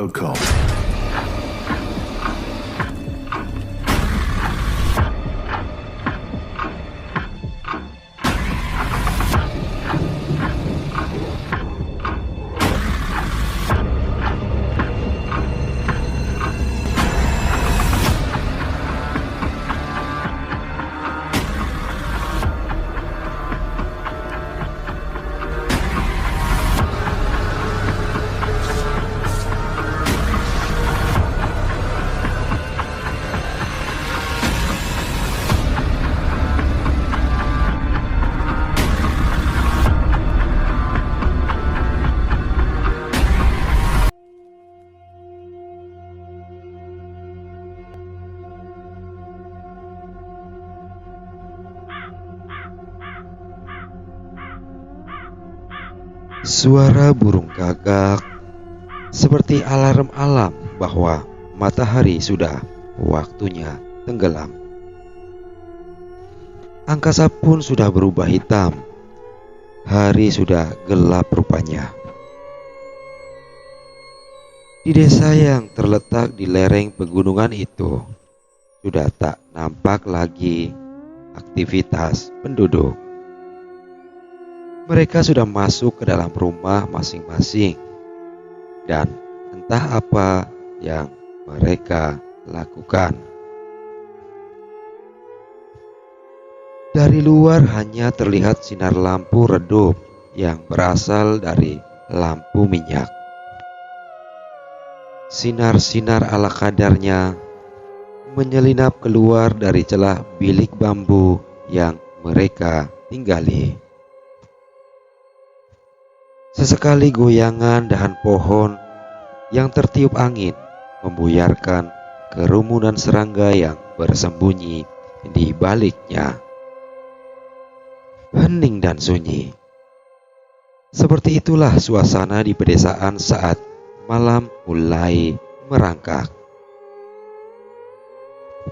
Welcome. Suara burung gagak seperti alarm alam bahwa matahari sudah waktunya tenggelam. Angkasa pun sudah berubah hitam. Hari sudah gelap rupanya. Di desa yang terletak di lereng pegunungan itu sudah tak nampak lagi aktivitas penduduk. Mereka sudah masuk ke dalam rumah masing-masing dan entah apa yang mereka lakukan. Dari luar hanya terlihat sinar lampu redup yang berasal dari lampu minyak. Sinar-sinar ala kadarnya menyelinap keluar dari celah bilik bambu yang mereka tinggali. Sesekali goyangan dahan pohon yang tertiup angin membuyarkan kerumunan serangga yang bersembunyi di baliknya. Hening dan sunyi. Seperti itulah suasana di pedesaan saat malam mulai merangkak.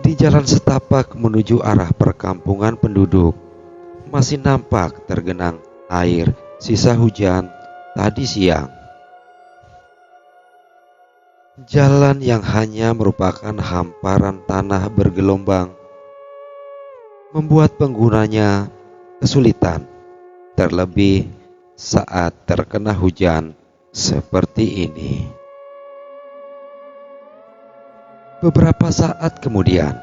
Di jalan setapak menuju arah perkampungan penduduk masih nampak tergenang air sisa hujan tadi siang. Jalan yang hanya merupakan hamparan tanah bergelombang membuat penggunanya kesulitan, terlebih saat terkena hujan seperti ini. Beberapa saat kemudian,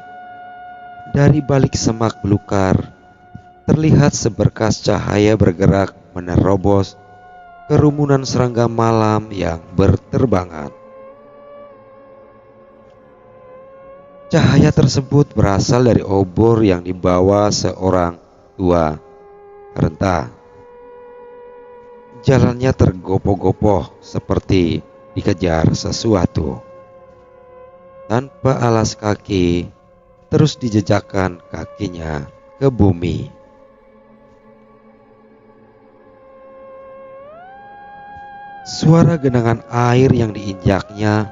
dari balik semak belukar terlihat seberkas cahaya bergerak menerobos kerumunan serangga malam yang berterbangan. Cahaya tersebut berasal dari obor yang dibawa seorang tua renta. Jalannya tergopoh-gopoh seperti dikejar sesuatu. Tanpa alas kaki, terus dijejakkan kakinya ke bumi. Suara genangan air yang diinjaknya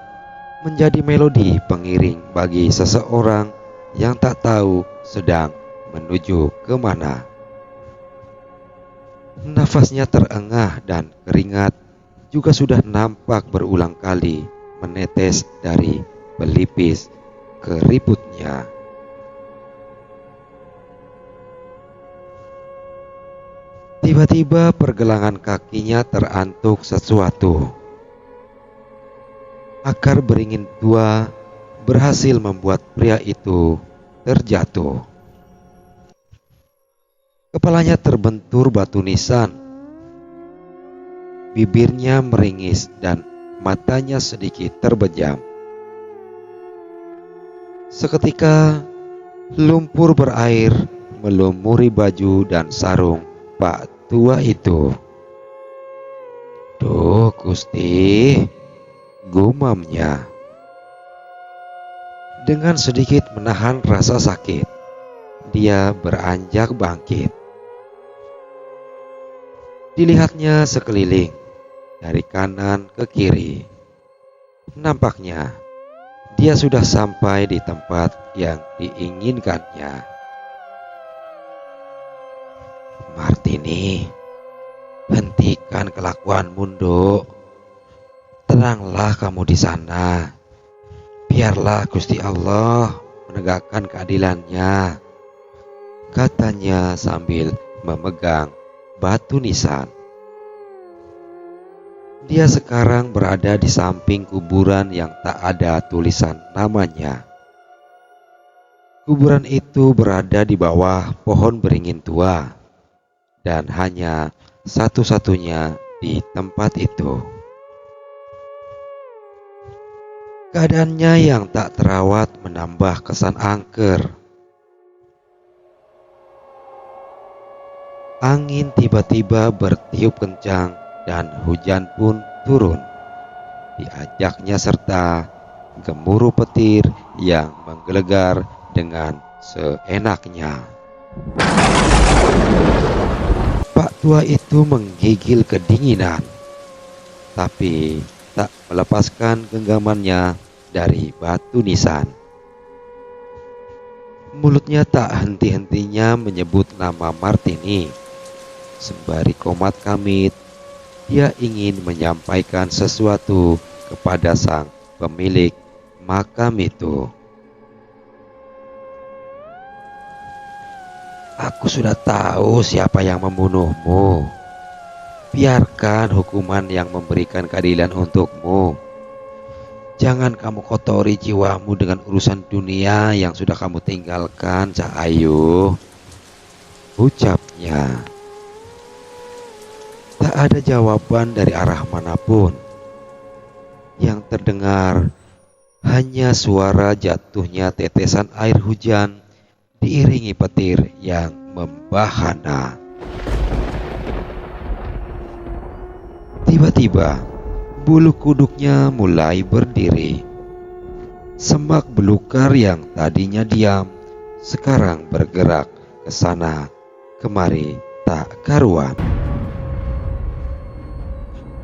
menjadi melodi pengiring bagi seseorang yang tak tahu sedang menuju kemana. Nafasnya terengah dan keringat juga sudah nampak berulang kali menetes dari pelipis keriputnya. Tiba-tiba pergelangan kakinya terantuk sesuatu. Akar beringin tua berhasil membuat pria itu terjatuh. Kepalanya terbentur batu nisan. Bibirnya meringis dan matanya sedikit terbejam. Seketika lumpur berair melumuri baju dan sarung Pak tua itu. "Duh Gusti," gumamnya. Dengan sedikit menahan rasa sakit, dia beranjak bangkit. Dilihatnya sekeliling, dari kanan ke kiri. Nampaknya dia sudah sampai di tempat yang diinginkannya. "Martini, hentikan kelakuanmu, Nduk. Tenanglah kamu di sana. Biarlah Gusti Allah menegakkan keadilannya, katanya sambil memegang batu nisan. Dia sekarang berada di samping kuburan yang tak ada tulisan namanya. Kuburan itu berada di bawah pohon beringin tua dan hanya satu-satunya di tempat itu. Keadaannya yang tak terawat menambah kesan angker. Angin tiba-tiba bertiup kencang dan hujan pun turun. Diajaknya serta gemuruh petir yang menggelegar dengan seenaknya. Pak tua itu menggigil kedinginan, tapi tak melepaskan genggamannya dari batu nisan. Mulutnya tak henti-hentinya menyebut nama Martini. Sembari komat kamit, dia ingin menyampaikan sesuatu kepada sang pemilik makam itu. Aku sudah tahu siapa yang membunuhmu. Biarkan hukuman yang memberikan keadilan untukmu. Jangan kamu kotori jiwamu dengan urusan dunia yang sudah kamu tinggalkan, Cak Ayu, ucapnya. Tak ada jawaban dari arah manapun. Yang terdengar hanya suara jatuhnya tetesan air hujan diiringi petir yang membahana. Tiba-tiba bulu kuduknya mulai berdiri. Semak belukar yang tadinya diam sekarang bergerak ke sana kemari tak karuan.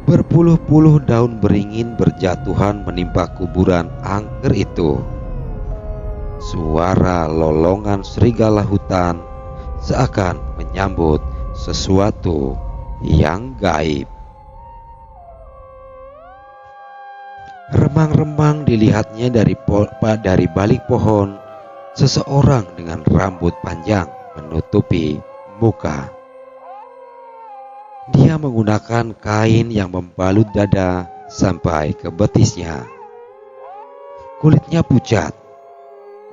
Berpuluh-puluh daun beringin berjatuhan menimpa kuburan angker itu. Suara lolongan serigala hutan seakan menyambut sesuatu yang gaib. Remang-remang dilihatnya dari balik pohon, seseorang dengan rambut panjang menutupi muka. Dia menggunakan kain yang membalut dada sampai ke betisnya. Kulitnya pucat.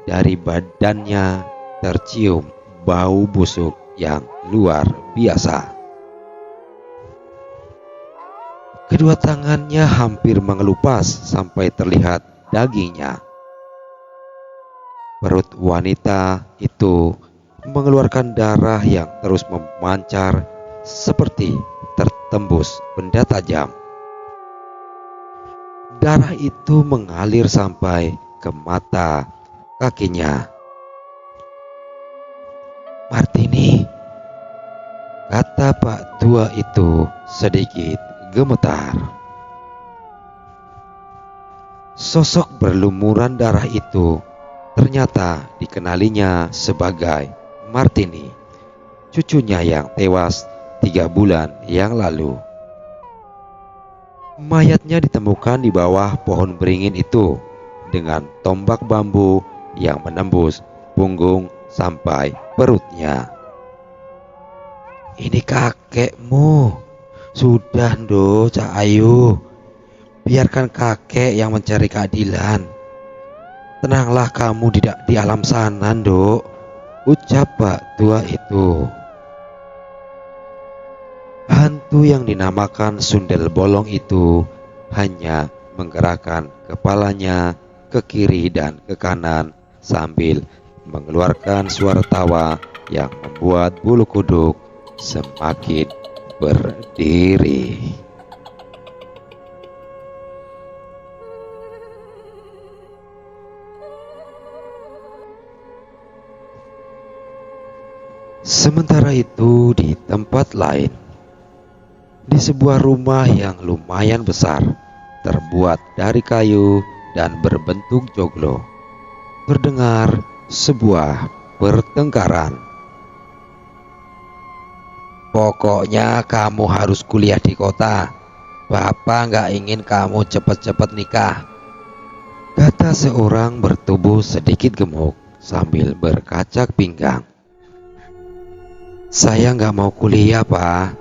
Dari badannya tercium bau busuk yang luar biasa. Kedua tangannya hampir mengelupas sampai terlihat dagingnya. Perut wanita itu mengeluarkan darah yang terus memancar seperti tertembus benda tajam. Darah itu mengalir sampai ke mata kakinya. Martini, kata Pak tua itu sedikit gemetar. Sosok berlumuran darah itu ternyata dikenalinya sebagai Martini, cucunya yang tewas 3 bulan yang lalu. Mayatnya ditemukan di bawah pohon beringin itu dengan tombak bambu yang menembus punggung sampai perutnya. Ini kakekmu. Sudah ndo, Cak Ayu. Biarkan kakek yang mencari keadilan. Tenanglah kamu di alam sana, ndo, ucap Pak tua itu. Hantu yang dinamakan Sundel Bolong itu hanya menggerakkan kepalanya ke kiri dan ke kanan sambil mengeluarkan suara tawa yang membuat bulu kuduk semakin berdiri. Sementara itu di tempat lain, di sebuah rumah yang lumayan besar, terbuat dari kayu dan berbentuk joglo, terdengar sebuah pertengkaran. Pokoknya kamu harus kuliah di kota. Bapak nggak ingin kamu cepat-cepat nikah, kata seorang bertubuh sedikit gemuk sambil berkacak pinggang. Saya nggak mau kuliah, Pak.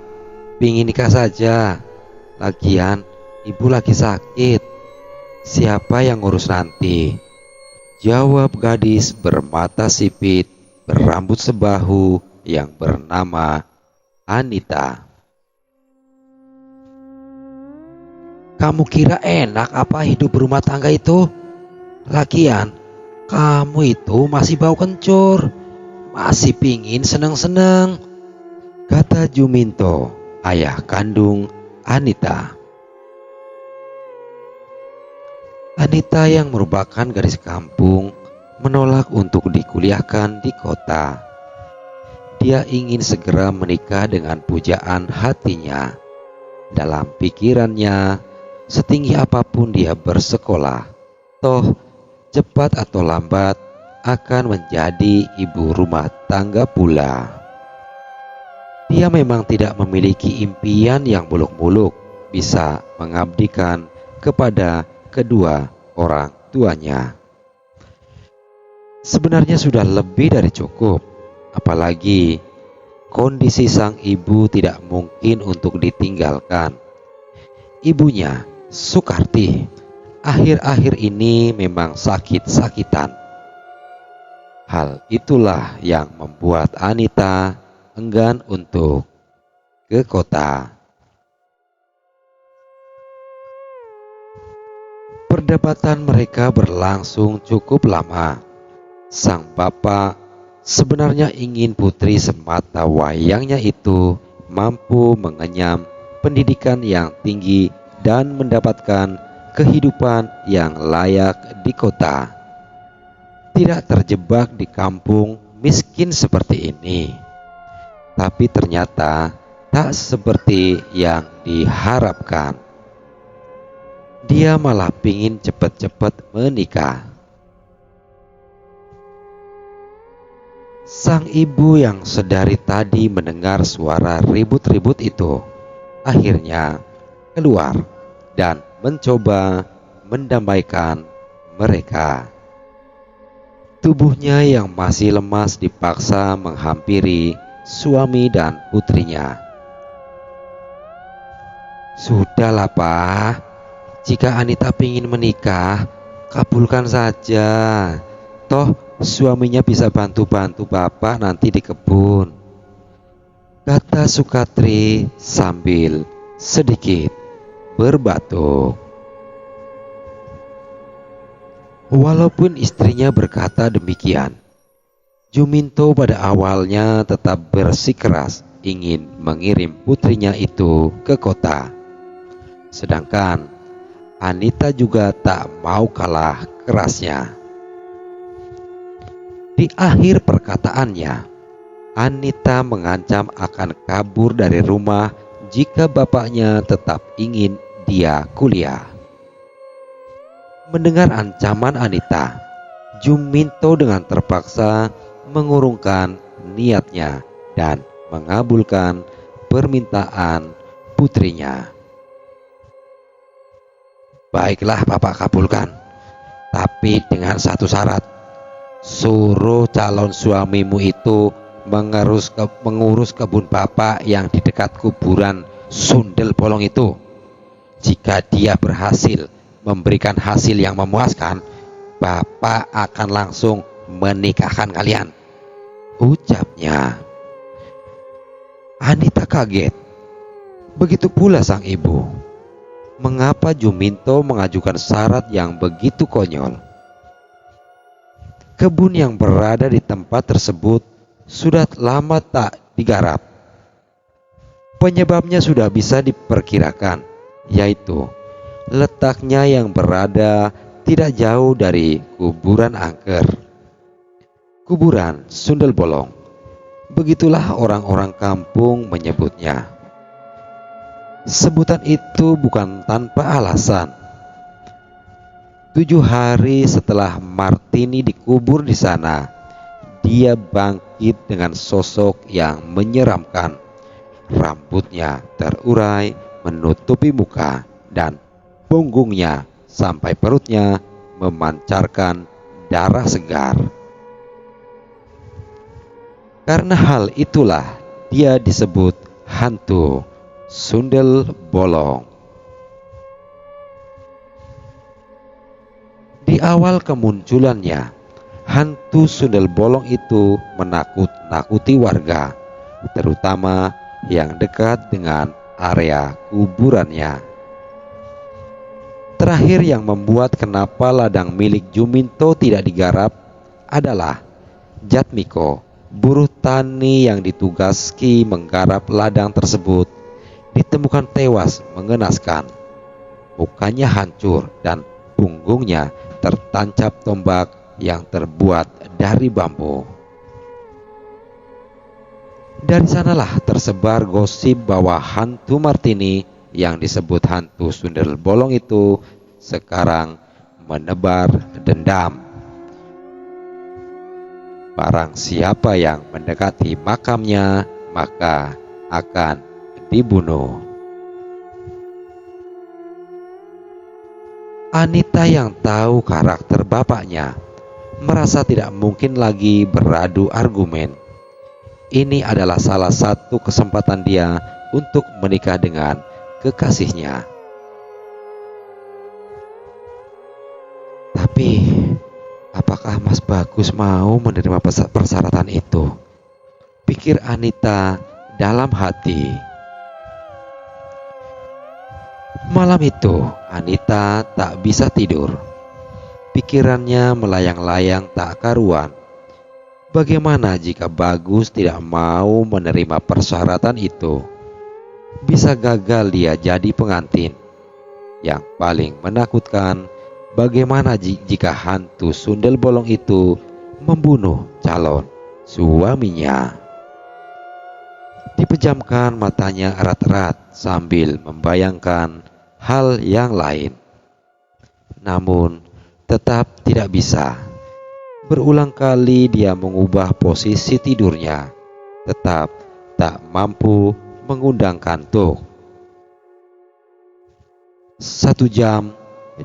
Pingin nikah saja. Lagian, ibu lagi sakit. Siapa yang ngurus nanti? Jawab gadis bermata sipit, berambut sebahu yang bernama Anita. Kamu kira enak apa hidup berumah tangga itu? Lagian, kamu itu masih bau kencur. Masih pingin seneng-seneng, kata Juminto, ayah kandung Anita. Anita yang merupakan gadis kampung menolak untuk dikuliahkan di kota. Dia ingin segera menikah dengan pujaan hatinya. Dalam pikirannya, setinggi apapun dia bersekolah, toh cepat atau lambat akan menjadi ibu rumah tangga pula. Dia memang tidak memiliki impian yang muluk-muluk bisa mengabdikan kepada kedua orang tuanya. Sebenarnya sudah lebih dari cukup, apalagi kondisi sang ibu tidak mungkin untuk ditinggalkan. Ibunya, Sukarti, akhir-akhir ini memang sakit-sakitan. Hal itulah yang membuat Anita enggan untuk ke kota. Perdebatan mereka berlangsung cukup lama. Sang bapak sebenarnya ingin putri semata wayangnya itu mampu mengenyam pendidikan yang tinggi dan mendapatkan kehidupan yang layak di kota. Tidak terjebak di kampung miskin seperti ini. Tapi ternyata tak seperti yang diharapkan. Dia malah pingin cepat-cepat menikah. Sang ibu yang sedari tadi mendengar suara ribut-ribut itu akhirnya keluar dan mencoba mendamaikan mereka. Tubuhnya yang masih lemas dipaksa menghampiri suami dan putrinya. Sudahlah, Pak. Jika Anita ingin menikah, kabulkan saja. Toh suaminya bisa bantu-bantu bapak nanti di kebun, kata Sukatri sambil sedikit berbatuk. Walaupun istrinya berkata demikian, Juminto pada awalnya tetap bersikeras ingin mengirim putrinya itu ke kota. Sedangkan Anita juga tak mau kalah kerasnya. Di akhir perkataannya, Anita mengancam akan kabur dari rumah jika bapaknya tetap ingin dia kuliah. Mendengar ancaman Anita, Juminto dengan terpaksa mengurungkan niatnya dan mengabulkan permintaan putrinya. Baiklah, bapak kabulkan, tapi dengan satu syarat. Suruh calon suamimu itu mengurus kebun bapak yang di dekat kuburan Sundel Bolong itu. Jika dia berhasil memberikan hasil yang memuaskan, bapak akan langsung menikahkan kalian, ucapnya. Anita kaget. Begitu pula sang ibu. Mengapa Juminto mengajukan syarat yang begitu konyol? Kebun yang berada di tempat tersebut sudah lama tak digarap. Penyebabnya sudah bisa diperkirakan, yaitu letaknya yang berada tidak jauh dari kuburan angker. Kuburan Sundel Bolong, begitulah orang-orang kampung menyebutnya. Sebutan itu bukan tanpa alasan. 7 hari setelah Martini dikubur di sana, dia bangkit dengan sosok yang menyeramkan. Rambutnya terurai menutupi muka dan punggungnya sampai perutnya memancarkan darah segar. Karena hal itulah dia disebut hantu sundel bolong. Di awal kemunculannya, hantu sundel bolong itu menakut-nakuti warga, terutama yang dekat dengan area kuburannya. Terakhir yang membuat kenapa ladang milik Juminto tidak digarap adalah Jatmiko, buruh tani yang ditugasi menggarap ladang tersebut, ditemukan tewas mengenaskan. Mukanya hancur dan punggungnya tertancap tombak yang terbuat dari bambu. Dari sanalah tersebar gosip bahwa hantu Martini yang disebut hantu sundel bolong itu sekarang menebar dendam. Barang siapa yang mendekati makamnya, maka akan dibunuh. Anita yang tahu karakter bapaknya merasa tidak mungkin lagi beradu argumen. Ini adalah salah satu kesempatan dia untuk menikah dengan kekasihnya. Tapi, apakah Mas Bagus mau menerima persyaratan itu? Pikir Anita dalam hati. Malam itu, Anita tak bisa tidur. Pikirannya melayang-layang tak karuan. Bagaimana jika Bagus tidak mau menerima persyaratan itu? Bisa gagal dia jadi pengantin. Yang paling menakutkan, bagaimana jika hantu sundel bolong itu membunuh calon suaminya? Dipejamkan matanya erat-erat sambil membayangkan hal yang lain. Namun tetap tidak bisa. Berulang kali dia mengubah posisi tidurnya, tetap tak mampu mengundang kantuk. 1 jam,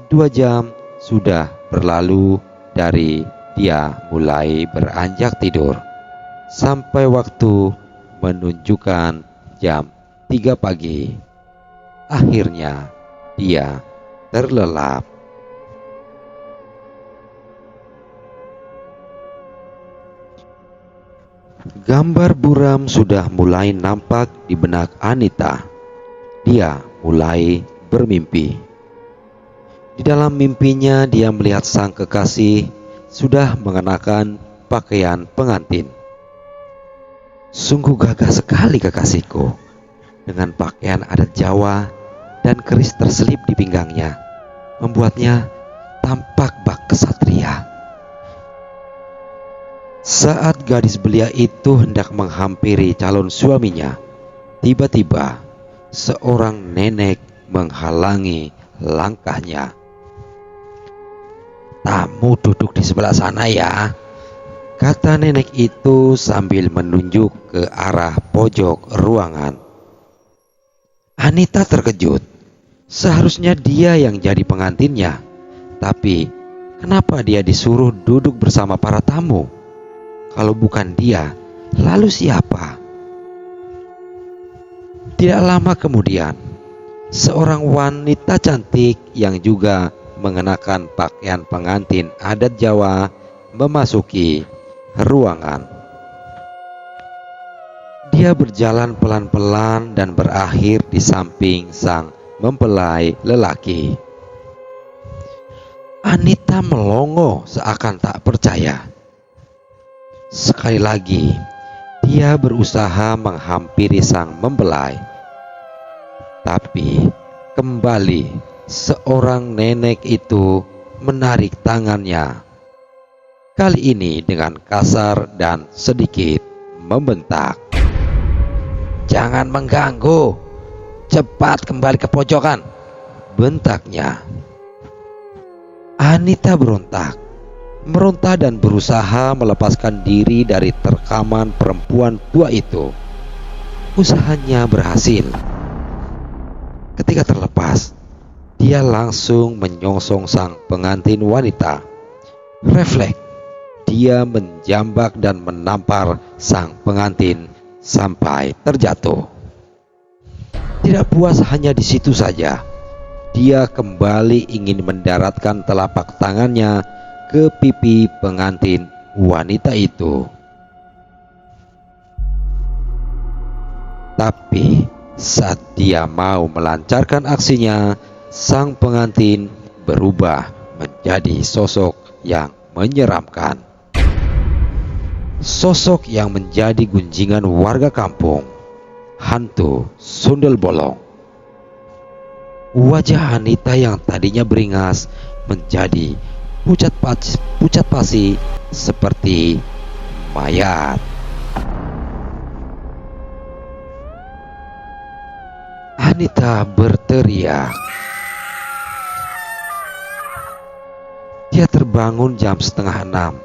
2 jam sudah berlalu dari dia mulai beranjak tidur, sampai waktu menunjukkan jam 3 pagi. Akhirnya dia terlelap. Gambar buram sudah mulai nampak di benak Anita. Dia mulai bermimpi. Di dalam mimpinya dia melihat sang kekasih sudah mengenakan pakaian pengantin. Sungguh gagah sekali kekasihku, dengan pakaian adat Jawa dan keris terselip di pinggangnya, membuatnya tampak bak kesatria. Saat gadis belia itu hendak menghampiri calon suaminya, tiba-tiba seorang nenek menghalangi langkahnya. "Tamu duduk di sebelah sana ya," kata nenek itu sambil menunjuk ke arah pojok ruangan. Anita terkejut. Seharusnya dia yang jadi pengantinnya, tapi kenapa dia disuruh duduk bersama para tamu? Kalau bukan dia, lalu siapa? Tidak lama kemudian, seorang wanita cantik yang juga mengenakan pakaian pengantin adat Jawa memasuki ruangan. Dia berjalan pelan-pelan dan berakhir di samping sang mempelai lelaki. Anita melongo seakan tak percaya. Sekali lagi, dia berusaha menghampiri sang mempelai. Tapi kembali seorang nenek itu menarik tangannya. Kali ini dengan kasar dan sedikit membentak. "Jangan mengganggu, cepat kembali ke pojokan," bentaknya. Anita meronta dan berusaha melepaskan diri dari terkaman perempuan tua itu. Usahanya berhasil. Seketika terlepas, dia langsung menyongsong sang pengantin wanita. Refleks, dia menjambak dan menampar sang pengantin sampai terjatuh. Tidak puas hanya di situ saja, dia kembali ingin mendaratkan telapak tangannya ke pipi pengantin wanita itu. Tapi saat dia mau melancarkan aksinya, sang pengantin berubah menjadi sosok yang menyeramkan. Sosok yang menjadi gunjingan warga kampung, hantu sundel bolong. Wajah Anita yang tadinya beringas menjadi pucat pasi seperti mayat. Anita berteriak. Dia terbangun jam 5:30.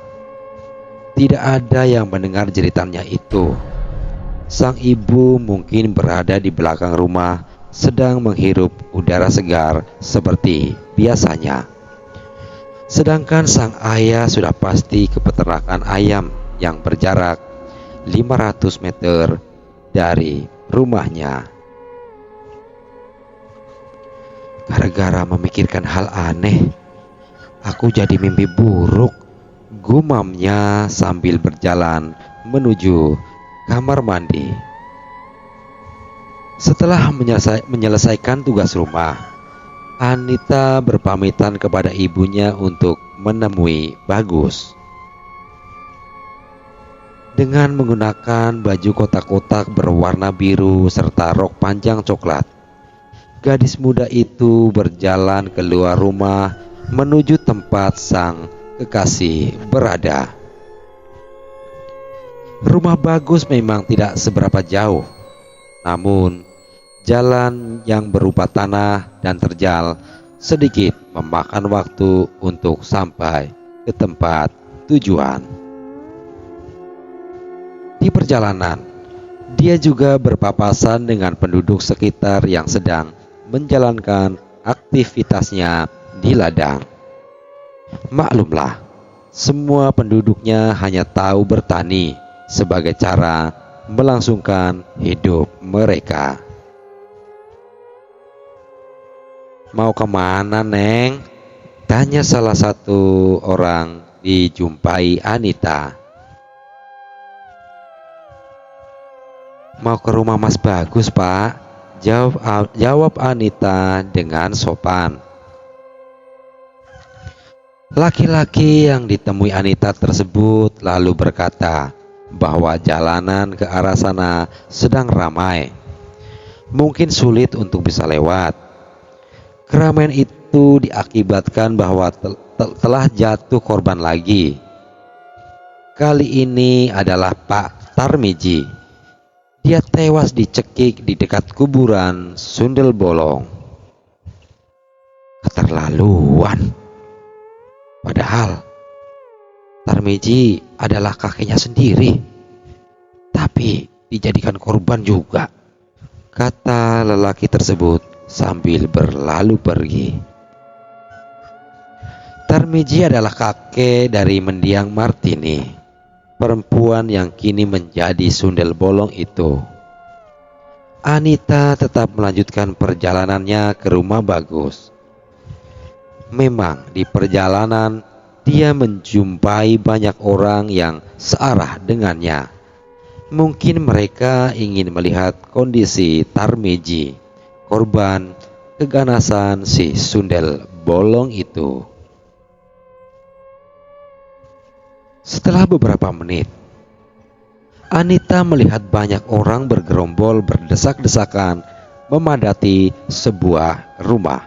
Tidak ada yang mendengar jeritannya itu. Sang ibu mungkin berada di belakang rumah, sedang menghirup udara segar seperti biasanya. Sedangkan sang ayah sudah pasti ke peternakan ayam yang berjarak 500 meter dari rumahnya. Gara-gara memikirkan hal aneh, aku jadi mimpi buruk, gumamnya sambil berjalan menuju kamar mandi. Setelah menyelesaikan tugas rumah, Anita berpamitan kepada ibunya untuk menemui Bagus. Dengan menggunakan baju kotak-kotak berwarna biru serta rok panjang coklat, gadis muda itu berjalan keluar rumah menuju tempat sang kekasih berada. Rumah Bagus memang tidak seberapa jauh, namun jalan yang berupa tanah dan terjal sedikit memakan waktu untuk sampai ke tempat tujuan. Di perjalanan, dia juga berpapasan dengan penduduk sekitar yang sedang menjalankan aktivitasnya di ladang. Maklumlah, semua penduduknya hanya tahu bertani sebagai cara melangsungkan hidup mereka. "Mau kemana, Neng?" tanya salah satu orang dijumpai Anita. "Mau ke rumah Mas Bagus, Pak," jawab Anita dengan sopan. Laki-laki yang ditemui Anita tersebut lalu berkata bahwa jalanan ke arah sana sedang ramai, mungkin sulit untuk bisa lewat. Keramaian itu diakibatkan bahwa telah jatuh korban lagi. Kali ini adalah Pak Tarmiji. Dia tewas dicekik di dekat kuburan Sundel Bolong. Keterlaluan. Padahal Tarmiji adalah kakeknya sendiri, tapi dijadikan korban juga, kata lelaki tersebut sambil berlalu pergi. Tarmiji adalah kakek dari mendiang Martini, perempuan yang kini menjadi sundel bolong itu. Anita tetap melanjutkan perjalanannya ke rumah Bagus. Memang di perjalanan dia menjumpai banyak orang yang searah dengannya. Mungkin mereka ingin melihat kondisi Tarmiji, korban keganasan si sundel bolong itu. Setelah beberapa menit, Anita melihat banyak orang bergerombol berdesak-desakan memadati sebuah rumah.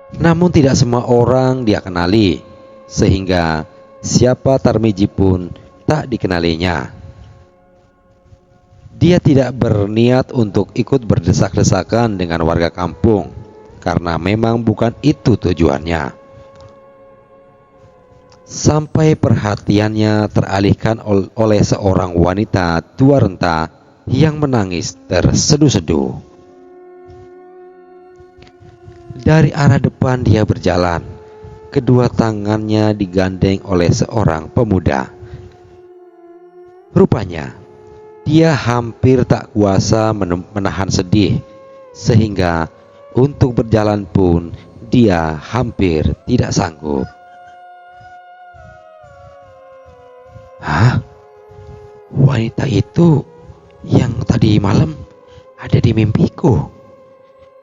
Namun tidak semua orang dia kenali, sehingga siapa Tarmiji pun tak dikenalinya. Dia tidak berniat untuk ikut berdesak-desakan dengan warga kampung, karena memang bukan itu tujuannya. Sampai perhatiannya teralihkan oleh seorang wanita tua renta yang menangis terseduh-seduh. Dari arah depan dia berjalan, kedua tangannya digandeng oleh seorang pemuda. Rupanya dia hampir tak kuasa menahan sedih, sehingga untuk berjalan pun dia hampir tidak sanggup. "Hah? Wanita itu yang tadi malam ada di mimpiku."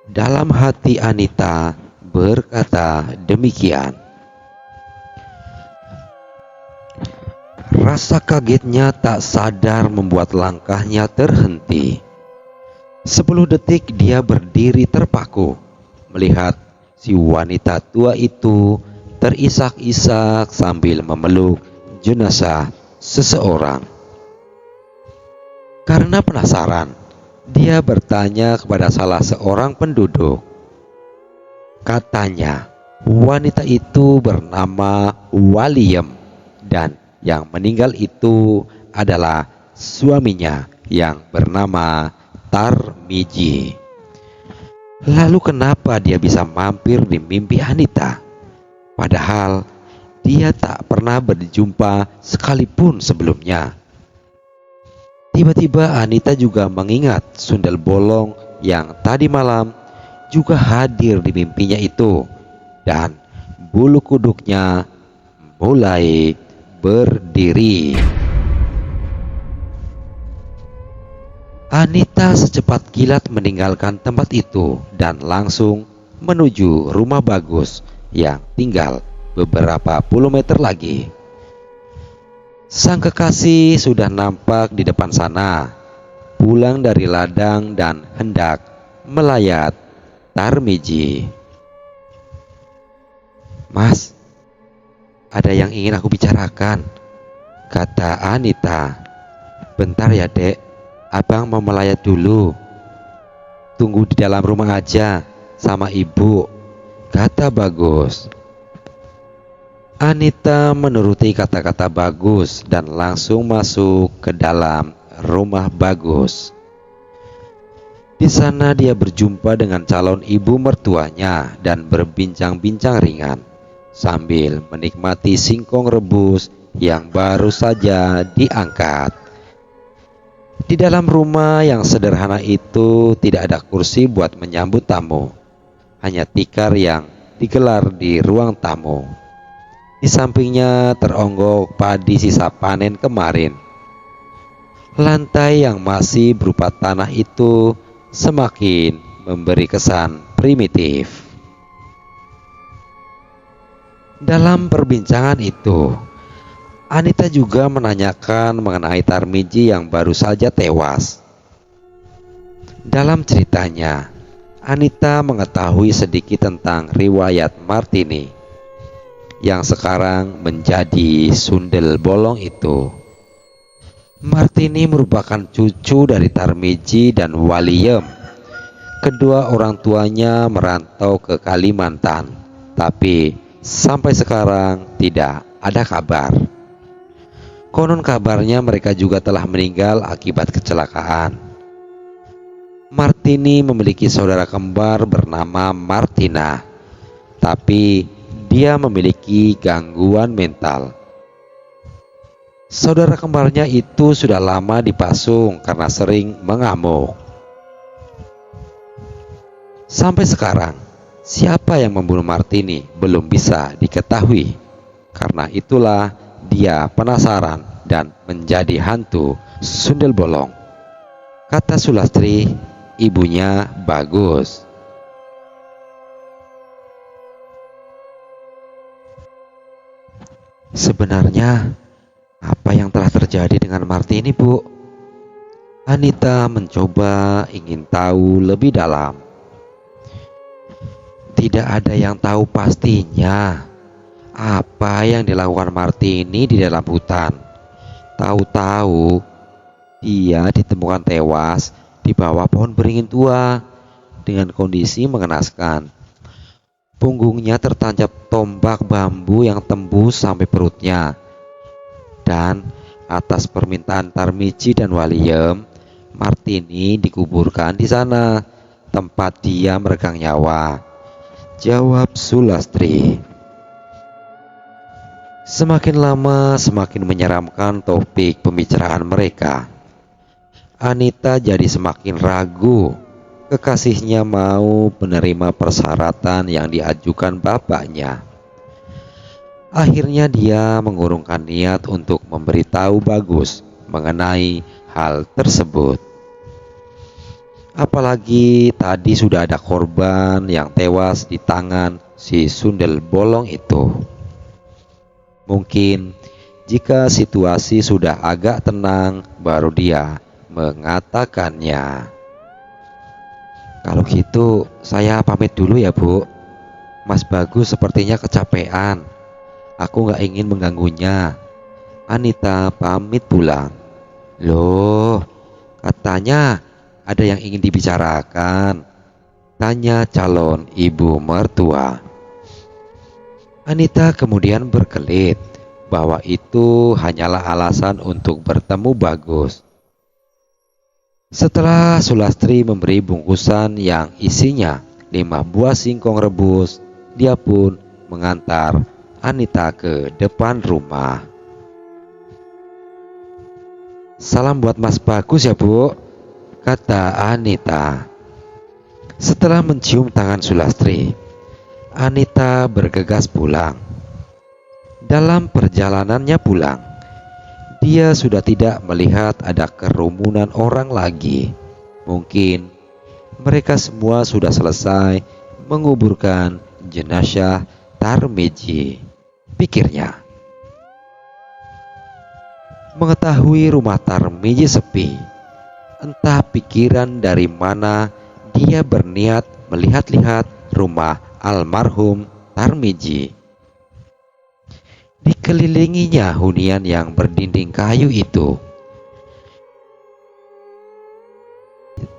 Dalam hati Anita berkata demikian. Rasa kagetnya tak sadar membuat langkahnya terhenti. 10 detik dia berdiri terpaku melihat si wanita tua itu terisak-isak sambil memeluk jenazah seseorang. Karena penasaran, dia bertanya kepada salah seorang penduduk. Katanya, wanita itu bernama Waliem dan yang meninggal itu adalah suaminya yang bernama Tarmiji. Lalu kenapa dia bisa mampir di mimpi Anita? Padahal dia tak pernah berjumpa sekalipun sebelumnya. Tiba-tiba Anita juga mengingat sundel bolong yang tadi malam juga hadir di mimpinya itu, dan bulu kuduknya mulai berdiri. Anita secepat kilat meninggalkan tempat itu dan langsung menuju rumah Bagus yang tinggal beberapa puluh meter lagi. Sang kekasih sudah nampak di depan sana, pulang dari ladang dan hendak melayat Tarmiji. "Mas, ada yang ingin aku bicarakan," kata Anita. "Bentar ya dek, abang mau melayat dulu. Tunggu di dalam rumah aja sama ibu," kata Bagus. Anita menuruti kata-kata Bagus dan langsung masuk ke dalam rumah Bagus. Di sana dia berjumpa dengan calon ibu mertuanya dan berbincang-bincang ringan sambil menikmati singkong rebus yang baru saja diangkat. Di dalam rumah yang sederhana itu tidak ada kursi buat menyambut tamu, hanya tikar yang digelar di ruang tamu. Di sampingnya teronggok padi sisa panen kemarin. Lantai yang masih berupa tanah itu semakin memberi kesan primitif. Dalam perbincangan itu, Anita juga menanyakan mengenai Tarmiji yang baru saja tewas. Dalam ceritanya, Anita mengetahui sedikit tentang riwayat Martini yang sekarang menjadi sundel bolong itu. Martini merupakan cucu dari Tarmiji dan Waliem. Kedua orang tuanya merantau ke Kalimantan, tapi sampai sekarang tidak ada kabar. Konon kabarnya mereka juga telah meninggal akibat kecelakaan. Martini memiliki saudara kembar bernama Martina, tapi dia memiliki gangguan mental. Saudara kembarnya itu sudah lama dipasung karena sering mengamuk. Sampai sekarang, siapa yang membunuh Martini belum bisa diketahui. Karena itulah dia penasaran dan menjadi hantu sundel bolong, kata Sulastri, ibunya Bagus. "Sebenarnya apa yang telah terjadi dengan Martini, Bu?" Anita mencoba ingin tahu lebih dalam. Tidak ada yang tahu pastinya apa yang dilakukan Martini di dalam hutan. Tahu-tahu dia ditemukan tewas di bawah pohon beringin tua dengan kondisi mengenaskan. Punggungnya tertancap tombak bambu yang tembus sampai perutnya. Dan atas permintaan Tarmiji dan Waliem, Martini dikuburkan di sana, tempat dia meregang nyawa. jawab Sulastri. Semakin lama semakin menyeramkan topik pembicaraan mereka. Anita jadi semakin ragu kekasihnya mau menerima persyaratan yang diajukan bapaknya. Akhirnya dia mengurungkan niat untuk memberitahu Bagus mengenai hal tersebut. Apalagi tadi sudah ada korban yang tewas di tangan si sundel bolong itu. Mungkin jika situasi sudah agak tenang baru dia mengatakannya. Kalau gitu saya pamit dulu ya Bu. Mas Bagus sepertinya kecapean. Aku gak ingin mengganggunya. Anita pamit pulang. Loh, katanya ada yang ingin dibicarakan, tanya calon ibu mertua. Anita kemudian berkelit bahwa itu hanyalah alasan untuk bertemu Bagus. Setelah Sulastri memberi bungkusan yang isinya 5 buah singkong rebus, dia pun mengantar Anita ke depan rumah. Salam buat Mas Bagus ya Bu, kata Anita. Setelah mencium tangan Sulastri, Anita bergegas pulang. Dalam perjalanannya pulang, dia sudah tidak melihat ada kerumunan orang lagi. Mungkin mereka semua sudah selesai menguburkan jenazah Tarmiji, pikirnya. Mengetahui rumah Tarmiji sepi, entah pikiran dari mana dia berniat melihat-lihat rumah almarhum Tarmiji. Dikelilinginya hunian yang berdinding kayu itu.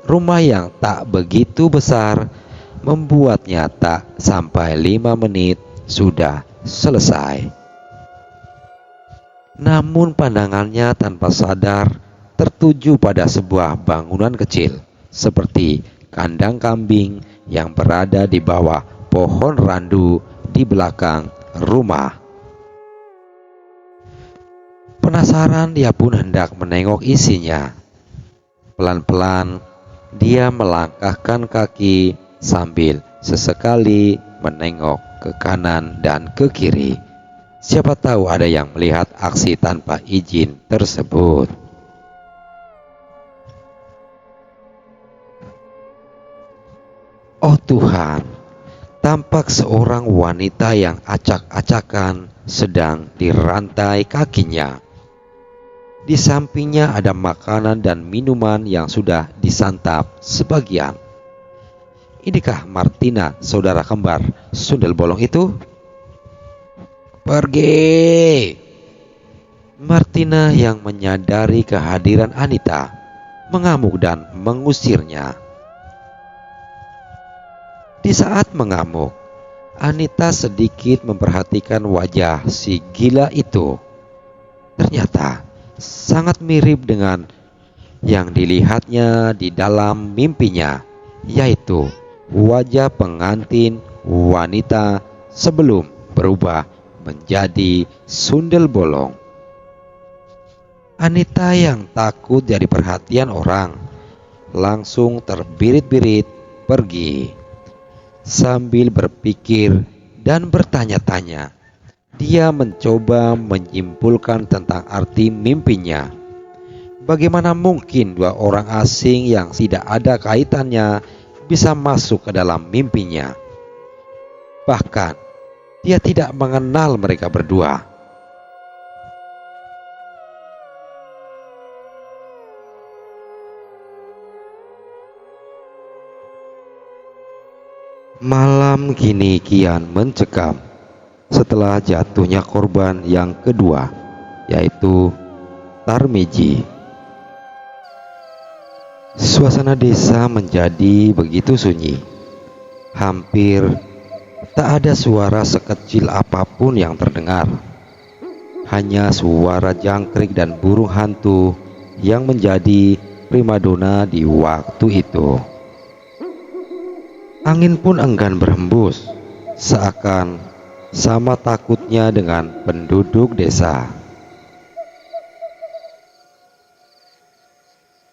Rumah yang tak begitu besar membuatnya tak sampai 5 menit sudah selesai. Namun pandangannya tanpa sadar tertuju pada sebuah bangunan kecil seperti kandang kambing yang berada di bawah pohon randu di belakang rumah. Penasaran, dia pun hendak menengok isinya. Pelan-pelan dia melangkahkan kaki sambil sesekali menengok ke kanan dan ke kiri. Siapa tahu ada yang melihat aksi tanpa izin tersebut. Oh Tuhan, tampak seorang wanita yang acak-acakan sedang dirantai kakinya. Di sampingnya ada makanan dan minuman yang sudah disantap sebagian. Inikah Martina, saudara kembar sundel bolong itu? Pergi! Martina yang menyadari kehadiran Anita mengamuk dan mengusirnya. Di saat mengamuk, Anita sedikit memperhatikan wajah si gila itu. Ternyata sangat mirip dengan yang dilihatnya di dalam mimpinya, yaitu wajah pengantin wanita sebelum berubah menjadi sundel bolong. Anita yang takut jadi perhatian orang langsung terbirit-birit pergi. Sambil berpikir dan bertanya-tanya, dia mencoba menyimpulkan tentang arti mimpinya. Bagaimana mungkin 2 orang asing yang tidak ada kaitannya bisa masuk ke dalam mimpinya? Bahkan dia tidak mengenal mereka berdua. Malam kini kian mencekam setelah jatuhnya korban yang kedua, yaitu Tarmiji. Suasana desa menjadi begitu sunyi. Hampir tak ada suara sekecil apapun yang terdengar. Hanya suara jangkrik dan burung hantu yang menjadi primadona di waktu itu. Angin pun enggan berhembus seakan sama takutnya dengan penduduk desa.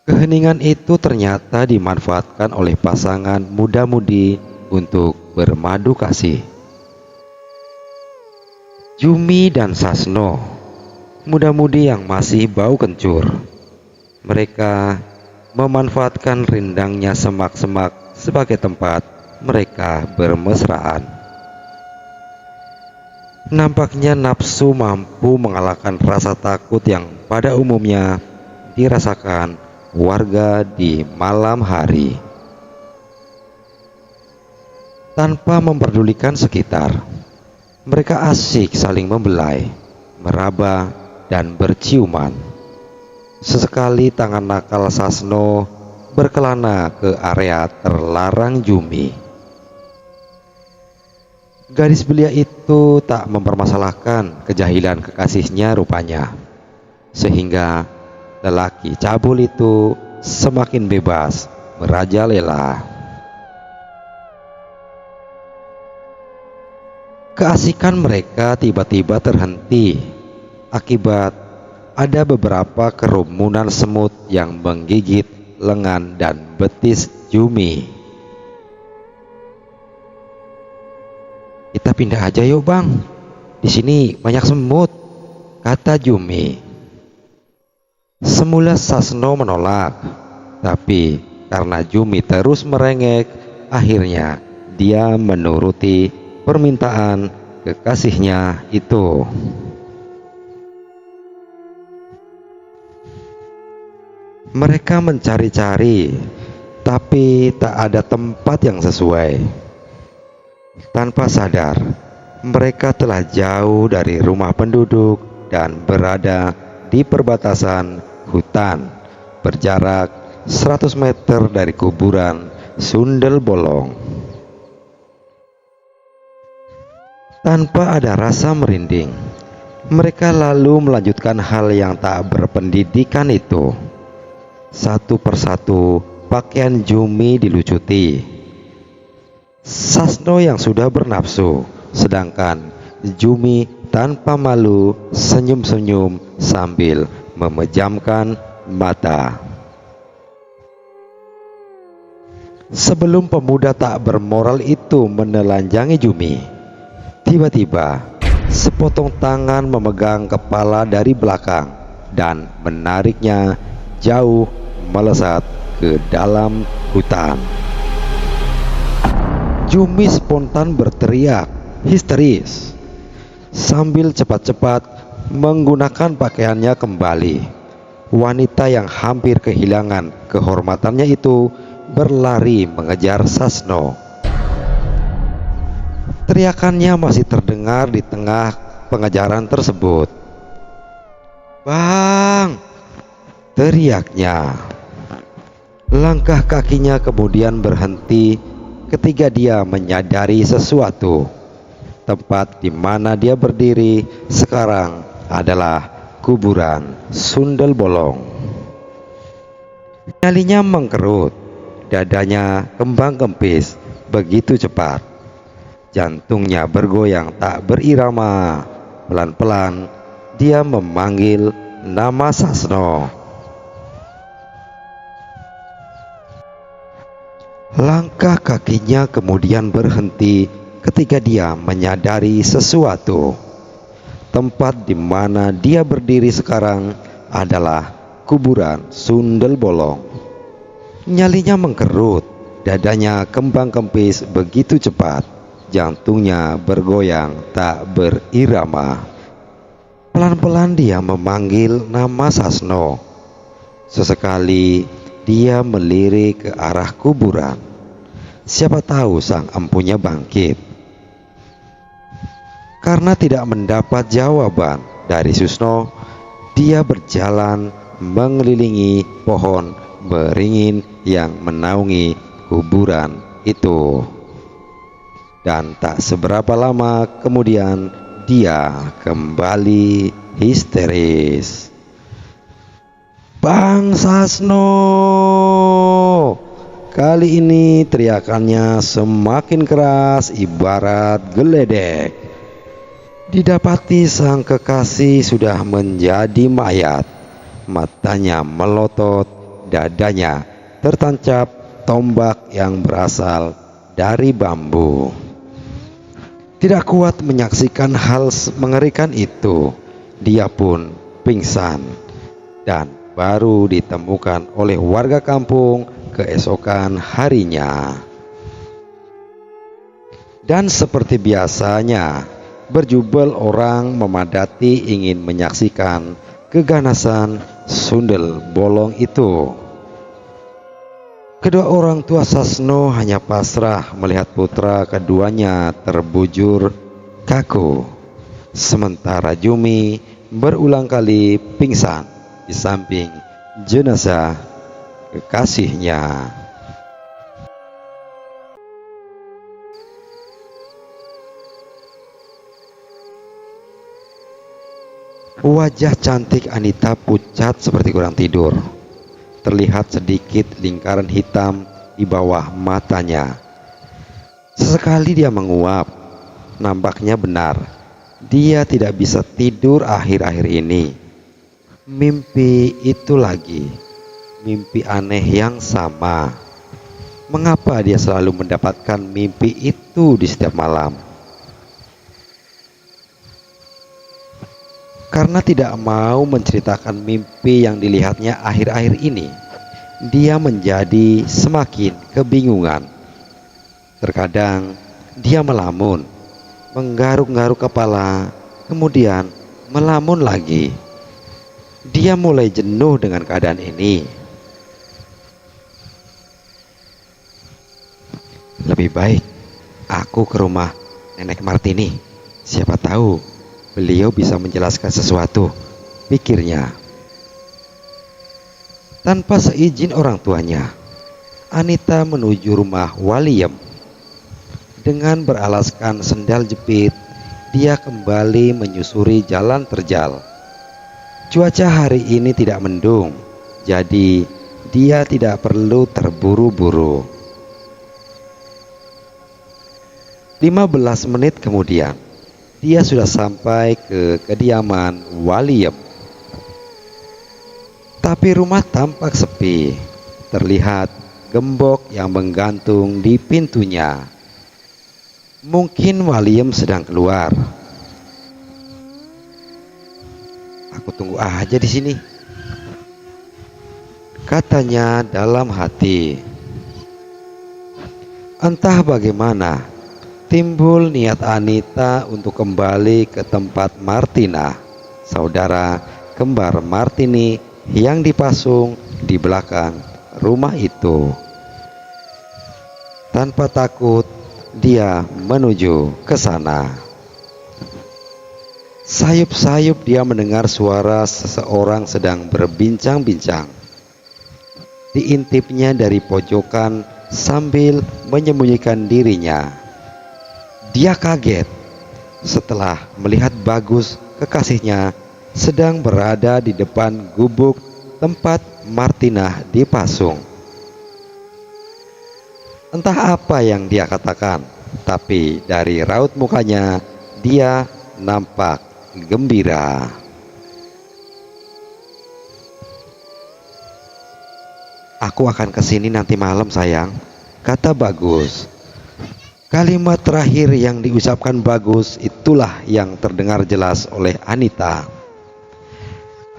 Keheningan itu ternyata dimanfaatkan oleh pasangan muda-mudi untuk bermadu kasih. Jumi dan Sasno, muda-mudi yang masih bau kencur. Mereka memanfaatkan rindangnya semak-semak sebagai tempat mereka bermesraan. Nampaknya nafsu mampu mengalahkan rasa takut yang pada umumnya dirasakan warga di malam hari. Tanpa memperdulikan sekitar, mereka asik saling membelai, meraba, dan berciuman. Sesekali tangan nakal Sasno berkelana ke area terlarang Jumi. Gadis belia itu tak mempermasalahkan kejahilan kekasihnya rupanya, sehingga lelaki cabul itu semakin bebas merajalela. Keasikan mereka tiba-tiba terhenti akibat ada beberapa kerumunan semut yang menggigit lengan dan betis Jumi. "Kita pindah aja yuk bang, di sini banyak semut," kata Jumi. Semula Sasno menolak, tapi karena Jumi terus merengek, akhirnya dia menuruti permintaan kekasihnya itu. Mereka mencari-cari, tapi tak ada tempat yang sesuai. Tanpa sadar, mereka telah jauh dari rumah penduduk dan berada di perbatasan hutan berjarak 100 meter dari kuburan Sundel Bolong. Tanpa ada rasa merinding, mereka lalu melanjutkan hal yang tak berpendidikan itu. Satu persatu pakaian Jumi dilucuti. Sasno yang sudah bernafsu, sedangkan Jumi tanpa malu senyum-senyum sambil memejamkan mata. Sebelum pemuda tak bermoral itu menelanjangi Jumi, tiba-tiba sepotong tangan memegang kepala dari belakang dan menariknya jauh melesat ke dalam hutan. Jumi spontan berteriak histeris sambil cepat-cepat menggunakan pakaiannya kembali. Wanita yang hampir kehilangan kehormatannya itu berlari mengejar Sasno. Teriakannya masih terdengar di tengah pengejaran tersebut. "Bang!" teriaknya. Langkah kakinya kemudian berhenti ketika dia menyadari sesuatu. Tempat di mana dia berdiri sekarang adalah kuburan Sundel Bolong. Nyalinya mengkerut, dadanya kembang kempis begitu cepat. Jantungnya bergoyang tak berirama. Pelan-pelan dia memanggil nama Sasno. Langkah kakinya kemudian berhenti ketika dia menyadari sesuatu. Tempat di mana dia berdiri sekarang adalah kuburan Sundel Bolong. Nyalinya mengkerut, dadanya kembang kempis begitu cepat. Jantungnya bergoyang tak berirama. Pelan-pelan dia memanggil nama Sasno. Sesekali dia melirik ke arah kuburan. Siapa tahu sang empunya bangkit. Karena tidak mendapat jawaban dari Susno, dia berjalan mengelilingi pohon beringin yang menaungi kuburan itu. Dan tak seberapa lama kemudian dia kembali histeris. "Bang Sasno!" Kali ini teriakannya semakin keras ibarat geledek. Didapati sang kekasih sudah menjadi mayat. Matanya melotot, dadanya tertancap tombak yang berasal dari bambu. Tidak kuat menyaksikan hal mengerikan itu, dia pun pingsan dan baru ditemukan oleh warga kampung keesokan harinya. Dan seperti biasanya, berjubel orang memadati ingin menyaksikan keganasan sundel bolong itu. Kedua orang tua Sasno hanya pasrah melihat putra keduanya terbujur kaku, sementara Jumi berulang kali pingsan di samping jenazah kekasihnya. Wajah cantik Anita pucat seperti kurang tidur. Terlihat sedikit lingkaran hitam di bawah matanya. Sesekali dia menguap. Nampaknya benar, dia tidak bisa tidur akhir-akhir ini. Mimpi itu lagi, mimpi aneh yang sama. Mengapa dia selalu mendapatkan mimpi itu di setiap malam? Karena tidak mau menceritakan mimpi yang dilihatnya akhir-akhir ini, dia menjadi semakin kebingungan. Terkadang dia melamun, menggaruk-garuk kepala, kemudian melamun lagi. Dia mulai jenuh dengan keadaan ini. Lebih baik aku ke rumah Nenek Martini. Siapa tahu beliau bisa menjelaskan sesuatu, pikirnya. Tanpa seizin orang tuanya, Anita menuju rumah Waliem. Dengan beralaskan sendal jepit, dia kembali menyusuri jalan terjal. Cuaca hari ini tidak mendung, jadi dia tidak perlu terburu-buru. 15 menit kemudian, dia sudah sampai ke kediaman Waliem. Tapi rumah tampak sepi. Terlihat gembok yang menggantung di pintunya. Mungkin Waliem sedang keluar. Aku tunggu aja di sini, katanya dalam hati. Entah bagaimana, timbul niat Anita untuk kembali ke tempat Martina, saudara kembar Martini yang dipasung di belakang rumah itu. Tanpa takut, dia menuju ke sana. Sayup-sayup dia mendengar suara seseorang sedang berbincang-bincang. Diintipnya dari pojokan sambil menyembunyikan dirinya. Dia kaget setelah melihat Bagus, kekasihnya, sedang berada di depan gubuk tempat Martina dipasung. Entah apa yang dia katakan, tapi dari raut mukanya dia nampak gembira. Aku akan kesini nanti malam sayang, kata Bagus. Kalimat terakhir yang diucapkan Bagus itulah yang terdengar jelas oleh Anita.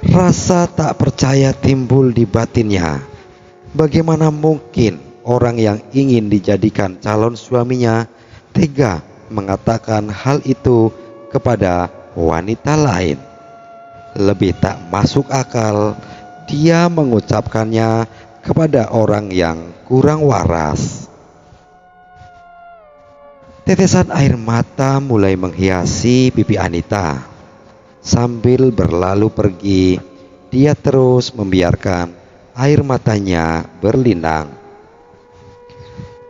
Rasa tak percaya timbul di batinnya. Bagaimana mungkin orang yang ingin dijadikan calon suaminya tega mengatakan hal itu kepada wanita lain? Lebih tak masuk akal dia mengucapkannya kepada orang yang kurang waras. Tetesan air mata mulai menghiasi pipi Anita. Sambil berlalu pergi, dia terus membiarkan air matanya berlinang.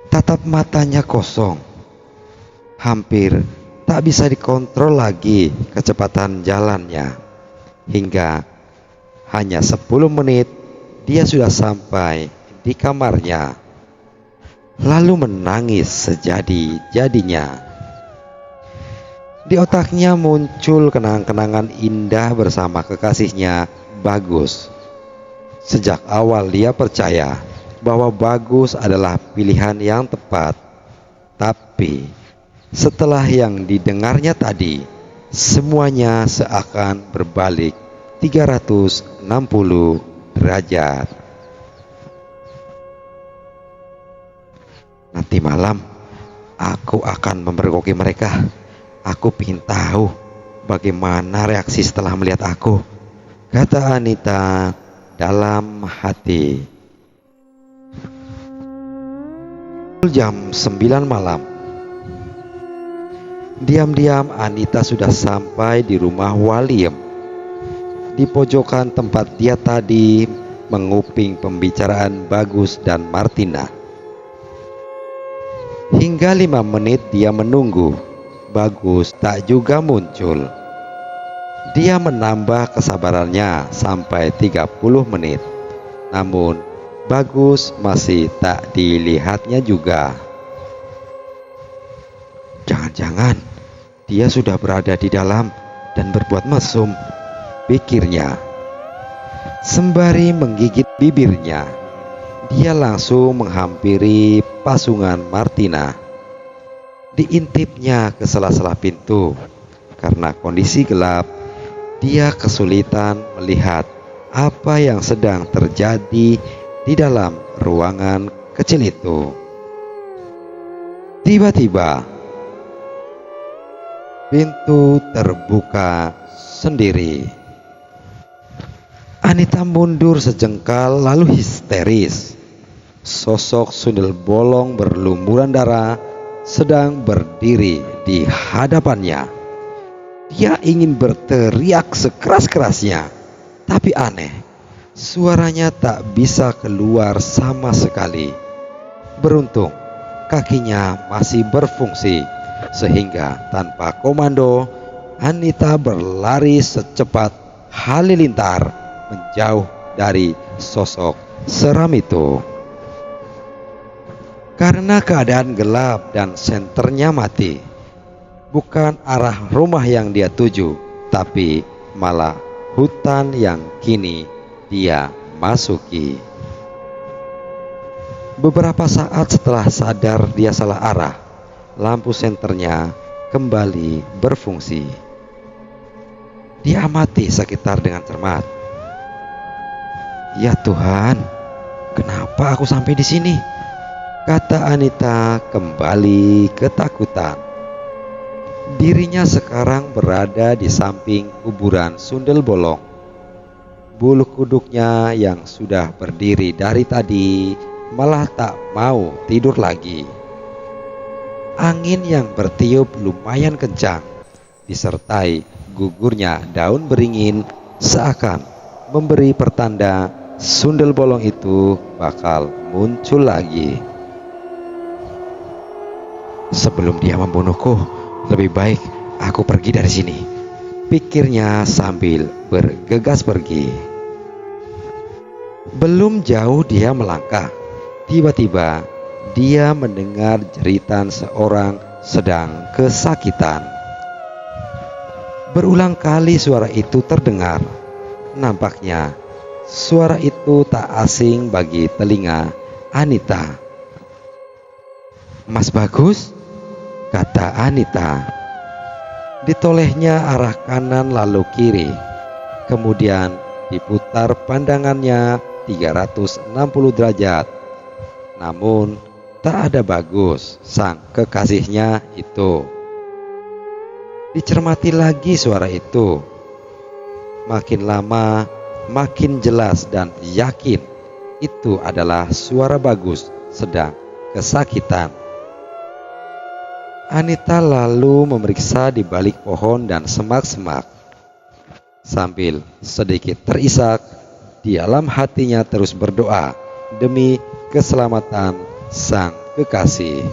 Tatap matanya kosong. Hampir tak bisa dikontrol lagi kecepatan jalannya. Hingga hanya 10 menit dia sudah sampai di kamarnya. lalu menangis sejadi-jadinya. Di otaknya muncul kenang-kenangan indah bersama kekasihnya, Bagus. Sejak awal dia percaya bahwa Bagus adalah pilihan yang tepat. Tapi setelah yang didengarnya tadi, semuanya seakan berbalik 360 derajat. Nanti malam aku akan memergoki mereka. Aku ingin tahu bagaimana reaksi setelah melihat aku, kata Anita dalam hati. Jam 9 malam. Diam-diam Anita sudah sampai di rumah Waliem. Di pojokan tempat dia tadi menguping pembicaraan Bagus dan Martina. Hingga 5 menit dia menunggu. Bagus tak juga muncul. Dia menambah kesabarannya sampai 30 menit. Namun Bagus masih tak dilihatnya juga. Jangan-jangan dia sudah berada di dalam dan berbuat mesum, pikirnya. Sembari menggigit bibirnya, dia langsung menghampiri pasungan Martina. Diintipnya ke sela-sela pintu. Karena kondisi gelap, dia kesulitan melihat apa yang sedang terjadi di dalam ruangan kecil itu. Tiba-tiba pintu terbuka sendiri. Anita mundur sejengkal lalu histeris. Sosok sundel bolong berlumuran darah sedang berdiri di hadapannya. Dia ingin berteriak sekeras-kerasnya, tapi aneh, suaranya tak bisa keluar sama sekali. Beruntung kakinya masih berfungsi, sehingga tanpa komando Anita berlari secepat halilintar menjauh dari sosok seram itu. Karena keadaan gelap dan senternya mati, bukan arah rumah yang dia tuju, tapi malah hutan yang kini dia masuki. Beberapa saat setelah sadar dia salah arah, lampu senternya kembali berfungsi. Dia amati sekitar dengan cermat. Ya Tuhan, kenapa aku sampai di sini? Kata Anita kembali ketakutan. Dirinya sekarang berada di samping kuburan sundel bolong. Bulu kuduknya yang sudah berdiri dari tadi malah tak mau tidur lagi. Angin yang bertiup lumayan kencang, disertai gugurnya daun beringin, seakan memberi pertanda sundel bolong itu bakal muncul lagi. Sebelum dia membunuhku, lebih baik aku pergi dari sini, pikirnya sambil bergegas pergi. Belum jauh dia melangkah, tiba-tiba dia mendengar jeritan seorang sedang kesakitan. Berulang kali suara itu terdengar. Nampaknya suara itu tak asing bagi telinga Anita. Mas Bagus, kata Anita. Ditolehnya arah kanan lalu kiri. Kemudian diputar pandangannya 360 derajat. Namun tak ada Bagus, sang kekasihnya itu. Dicermati lagi suara itu. Makin lama makin jelas dan yakin itu adalah suara Bagus sedang kesakitan. Anita lalu memeriksa di balik pohon dan semak-semak. Sambil sedikit terisak, di dalam hatinya terus berdoa demi keselamatan sang kekasih.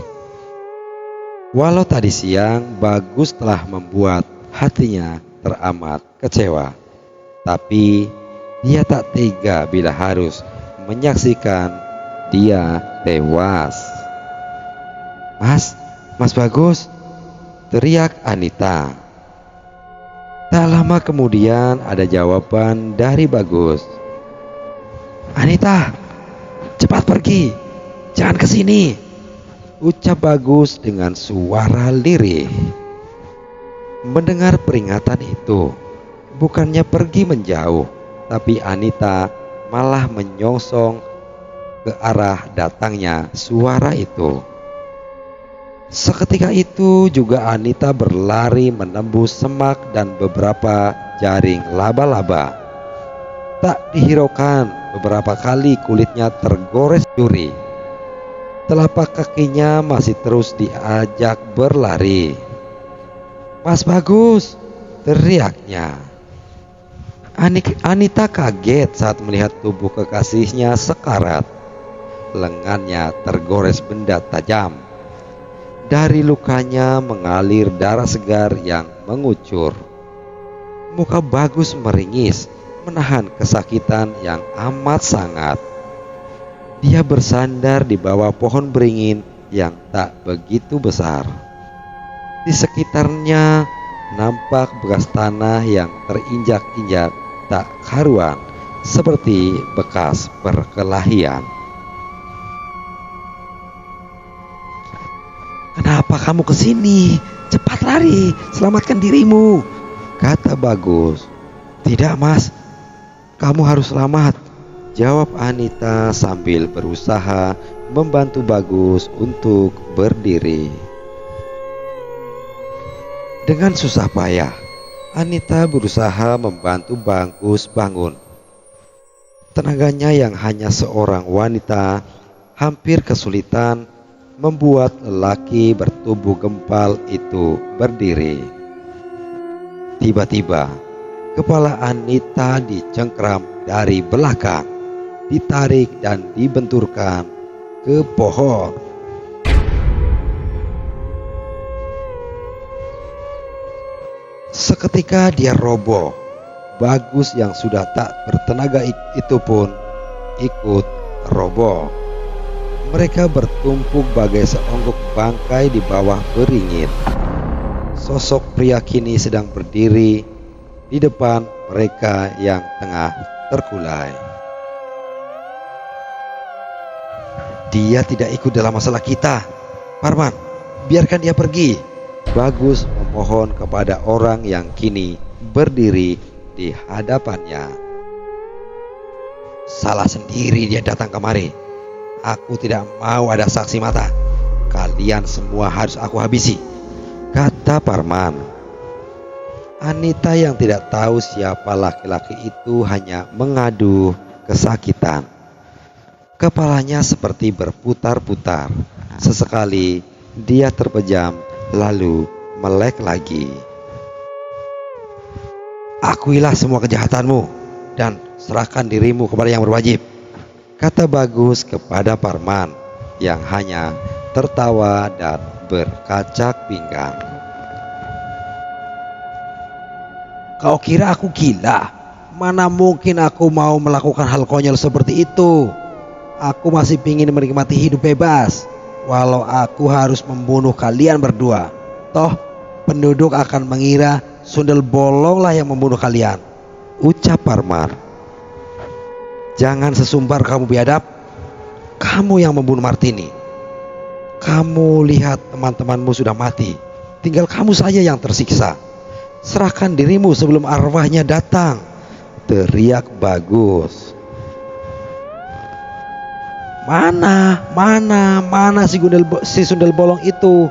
Walau tadi siang Bagus telah membuat hatinya teramat kecewa, tapi dia tak tega bila harus menyaksikan dia tewas. Mas, Mas Bagus, teriak Anita. Tak lama kemudian ada jawaban dari Bagus. Anita, cepat pergi, jangan kesini, ucap Bagus dengan suara lirih. Mendengar peringatan itu, bukannya pergi menjauh, tapi Anita malah menyongsong ke arah datangnya suara itu. Seketika itu juga Anita berlari menembus semak dan beberapa jaring laba-laba. Tak dihiraukan, beberapa kali kulitnya tergores duri. Telapak kakinya masih terus diajak berlari. Mas Bagus, teriaknya. Anita kaget saat melihat tubuh kekasihnya sekarat. Lengannya tergores benda tajam. Dari lukanya mengalir darah segar yang mengucur. Muka Bagus meringis, menahan kesakitan yang amat sangat. Dia bersandar di bawah pohon beringin yang tak begitu besar. Di sekitarnya nampak bekas tanah yang terinjak-injak tak karuan, seperti bekas perkelahian. Kenapa kamu kesini? Cepat lari, selamatkan dirimu, kata Bagus. Tidak mas, kamu harus selamat, jawab Anita sambil berusaha membantu Bagus untuk berdiri. Dengan susah payah, Anita berusaha membantu Bagus bangun. Tenaganya yang hanya seorang wanita hampir kesulitan membuat lelaki bertubuh gempal itu berdiri. Tiba-tiba, kepala Anita dicengkram dari belakang, ditarik dan dibenturkan ke pohon. Seketika dia roboh. Bagus yang sudah tak bertenaga itu pun ikut roboh. Mereka bertumpuk bagai seonggok bangkai di bawah beringin. Sosok pria kini sedang berdiri di depan mereka yang tengah terkulai. Dia tidak ikut dalam masalah kita, Parman, biarkan dia pergi. Bagus memohon kepada orang yang kini berdiri di hadapannya. Salah sendiri dia datang kemari. Aku tidak mau ada saksi mata. Kalian semua harus aku habisi, kata Parman. Anita yang tidak tahu siapa laki-laki itu hanya mengadu kesakitan. Kepalanya seperti berputar-putar. Sesekali dia terpejam lalu melek lagi. Akuilah semua kejahatanmu dan serahkan dirimu kepada yang berwajib, kata Bagus kepada Parman yang hanya tertawa dan berkacak pinggang. Kau kira aku gila? Mana mungkin aku mau melakukan hal konyol seperti itu. Aku masih ingin menikmati hidup bebas, walau aku harus membunuh kalian berdua. Toh penduduk akan mengira Sundel Bolonglah yang membunuh kalian, ucap Parman. Jangan sesumbar kamu biadab. Kamu yang membunuh Martini. Kamu lihat teman-temanmu sudah mati. Tinggal kamu saja yang tersiksa. Serahkan dirimu sebelum arwahnya datang, teriak Bagus. Mana si Sundel Bolong itu?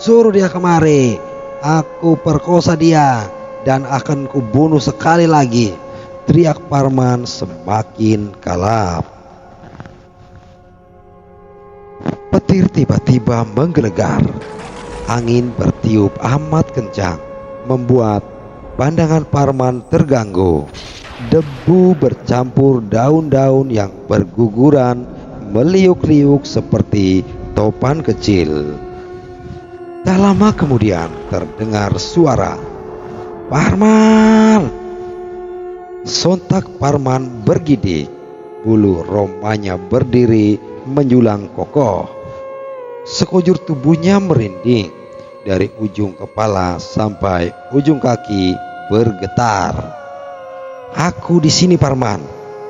Suruh dia kemari. Aku perkosa dia dan akan kubunuh sekali lagi, teriak Parman semakin kalap. Petir tiba-tiba menggelegar. Angin bertiup amat kencang, membuat pandangan Parman terganggu. Debu bercampur daun-daun yang berguguran meliuk-liuk seperti topan kecil. Tak lama kemudian terdengar suara, Parman! Sontak Parman bergidik, bulu romanya berdiri menjulang kokoh. Sekujur tubuhnya merinding, dari ujung kepala sampai ujung kaki bergetar. "Aku di sini, Parman."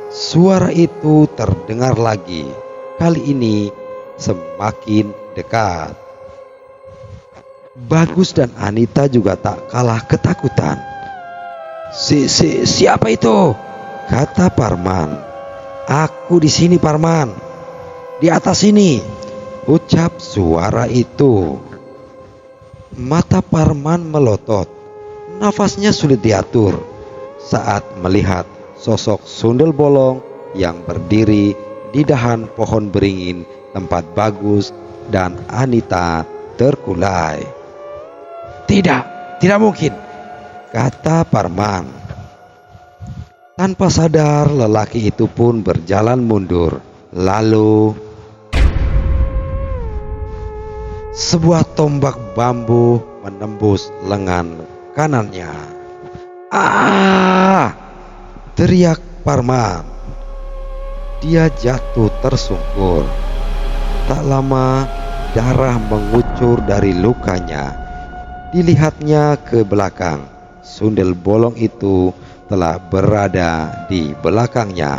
Suara itu terdengar lagi, kali ini semakin dekat. Bagus dan Anita juga tak kalah ketakutan. Siapa itu?" kata Parman. "Aku di sini, Parman. Di atas sini," ucap suara itu. Mata Parman melotot, nafasnya sulit diatur saat melihat sosok sundel bolong yang berdiri di dahan pohon beringin tempat Bagus dan Anita terkulai. Tidak mungkin," kata Parman. Tanpa sadar lelaki itu pun berjalan mundur. Lalu sebuah tombak bambu menembus lengan kanannya. "Ah!" teriak Parman. Dia jatuh tersungkur. Tak lama darah mengucur dari lukanya. Dilihatnya ke belakang. Sundel bolong itu telah berada di belakangnya,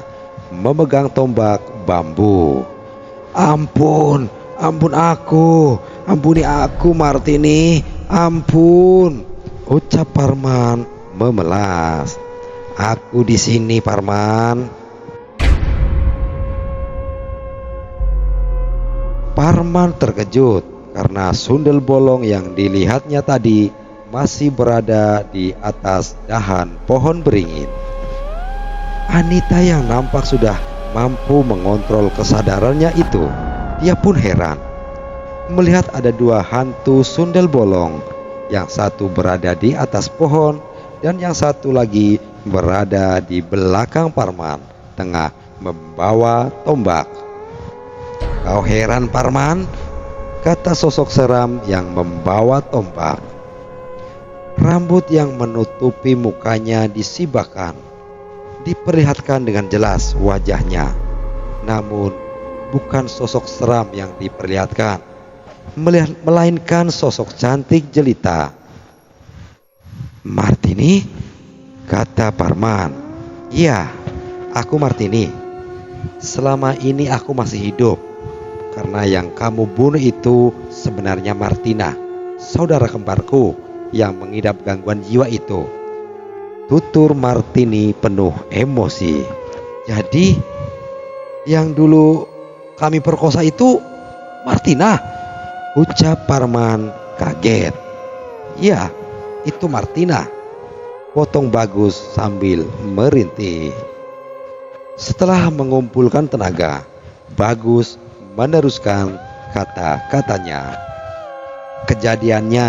memegang tombak bambu. Ampun aku, ampuni aku Martini, ampun," ucap Parman memelas. "Aku di sini, Parman." Parman terkejut karena sundel bolong yang dilihatnya tadi masih berada di atas dahan pohon beringin. Anita yang nampak sudah mampu mengontrol kesadarannya itu, dia pun heran melihat ada dua hantu sundel bolong. Yang satu berada di atas pohon dan yang satu lagi berada di belakang Parman, tengah membawa tombak. "Kau heran, Parman?" kata sosok seram yang membawa tombak. Rambut yang menutupi mukanya disibakkan, diperlihatkan dengan jelas wajahnya. Namun bukan sosok seram yang diperlihatkan, melainkan sosok cantik jelita. "Martini?" kata Parman. "Iya, aku Martini. Selama ini aku masih hidup karena yang kamu bunuh itu sebenarnya Martina, saudara kembarku yang mengidap gangguan jiwa itu," tutur Martini penuh emosi. "Jadi yang dulu kami perkosa itu Martina?" ucap Parman kaget. "Ya, itu Martina," potong Bagus sambil merintih. Setelah mengumpulkan tenaga, Bagus meneruskan kata-katanya. "Kejadiannya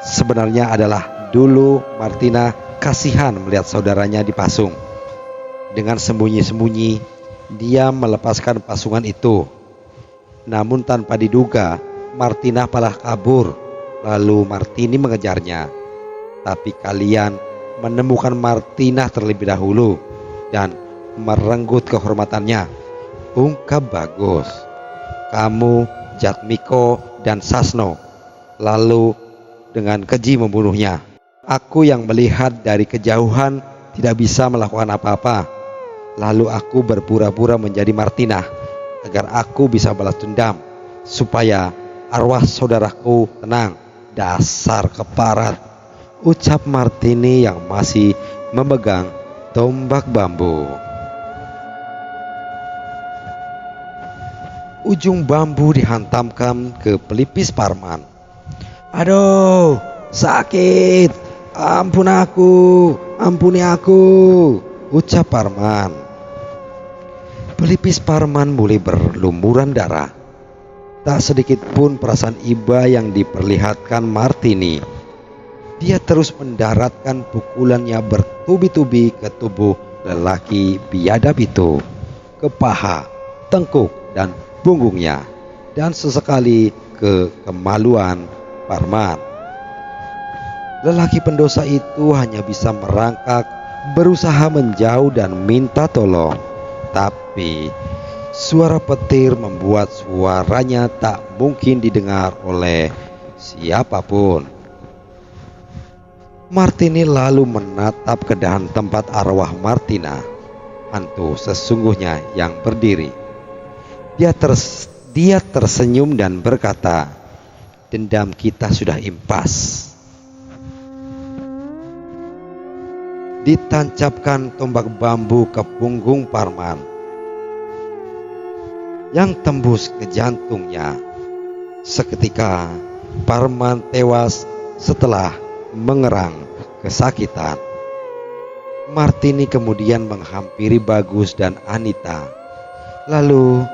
sebenarnya adalah dulu Martina kasihan melihat saudaranya dipasung. Dengan sembunyi-sembunyi dia melepaskan pasungan itu. Namun tanpa diduga Martina malah kabur. Lalu Martini mengejarnya. Tapi kalian menemukan Martina terlebih dahulu dan merenggut kehormatannya," ungkap Bagus. "Kamu, Jatmiko dan Sasno lalu dengan keji membunuhnya. Aku yang melihat dari kejauhan tidak bisa melakukan apa-apa. Lalu aku berpura-pura menjadi Martina agar aku bisa balas dendam, supaya arwah saudaraku tenang. Dasar keparat," ucap Martini yang masih memegang tombak bambu. Ujung bambu dihantamkan ke pelipis Parman. "Aduh, sakit, ampuni aku," ucap Parman. Pelipis Parman mulai berlumuran darah. Tak sedikit pun perasaan iba yang diperlihatkan Martini. Dia terus mendaratkan pukulannya bertubi-tubi ke tubuh lelaki biadab itu, ke paha, tengkuk dan punggungnya, dan sesekali ke kemaluan Parman. Lelaki pendosa itu hanya bisa merangkak, berusaha menjauh dan minta tolong. Tapi Suara petir membuat suaranya tak mungkin didengar oleh siapapun. Martini lalu menatap ke dahan tempat arwah Martina, hantu sesungguhnya yang berdiri. Dia tersenyum dan berkata, "Dendam kita sudah impas." Ditancapkan tombak bambu ke punggung Parman yang tembus ke jantungnya. Seketika Parman tewas setelah mengerang kesakitan. Martini kemudian menghampiri Bagus dan Anita, lalu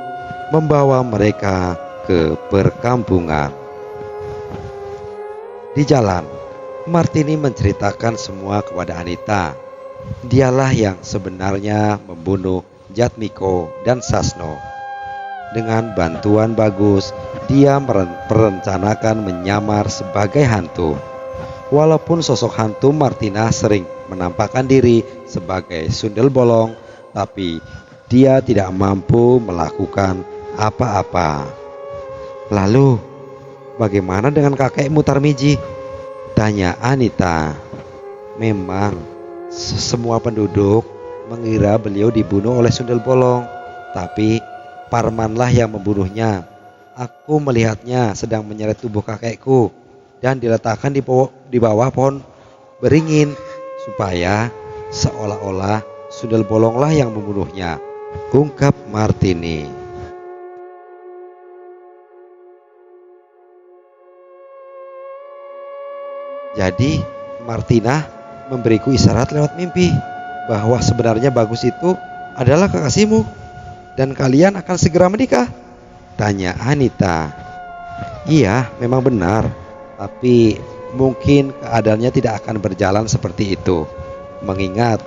membawa mereka ke perkampungan. Di jalan, Martini menceritakan semua kepada Anita. Dialah yang sebenarnya membunuh Jatmiko dan Sasno. Dengan bantuan Bagus, dia merencanakan menyamar sebagai hantu. Walaupun sosok hantu Martina sering menampakkan diri sebagai sundel bolong, tapi dia tidak mampu melakukan apa-apa. "Lalu, bagaimana dengan kakekmu Tarmiji?" tanya Anita. Memang semua penduduk mengira beliau dibunuh oleh sundel bolong, tapi Parmanlah yang membunuhnya. Aku melihatnya sedang menyeret tubuh kakekku dan diletakkan di bawah pohon beringin, supaya seolah-olah sundel bolonglah yang membunuhnya, ungkap Martini. Jadi Martina memberiku isyarat lewat mimpi bahwa sebenarnya Bagus itu adalah kekasihmu dan kalian akan segera menikah, tanya Anita. Iya, memang benar, tapi mungkin keadaannya tidak akan berjalan seperti itu, mengingat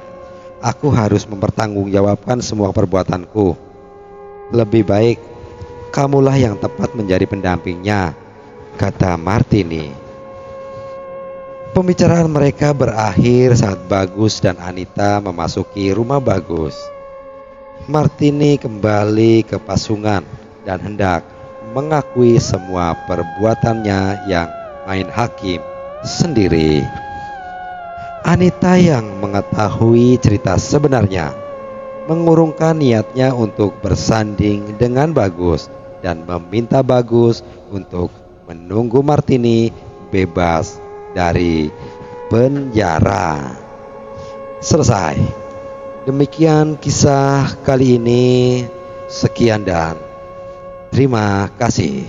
aku harus mempertanggungjawabkan semua perbuatanku. Lebih baik kamulah yang tepat menjadi pendampingnya, kata Martini. Pembicaraan mereka berakhir saat Bagus dan Anita memasuki rumah Bagus. Martini kembali ke pasungan dan hendak mengakui semua perbuatannya yang main hakim sendiri. Anita yang mengetahui cerita sebenarnya mengurungkan niatnya untuk bersanding dengan Bagus dan meminta Bagus untuk menunggu Martini bebas dari penjara. Selesai. Demikian kisah kali ini. Sekian dan terima kasih.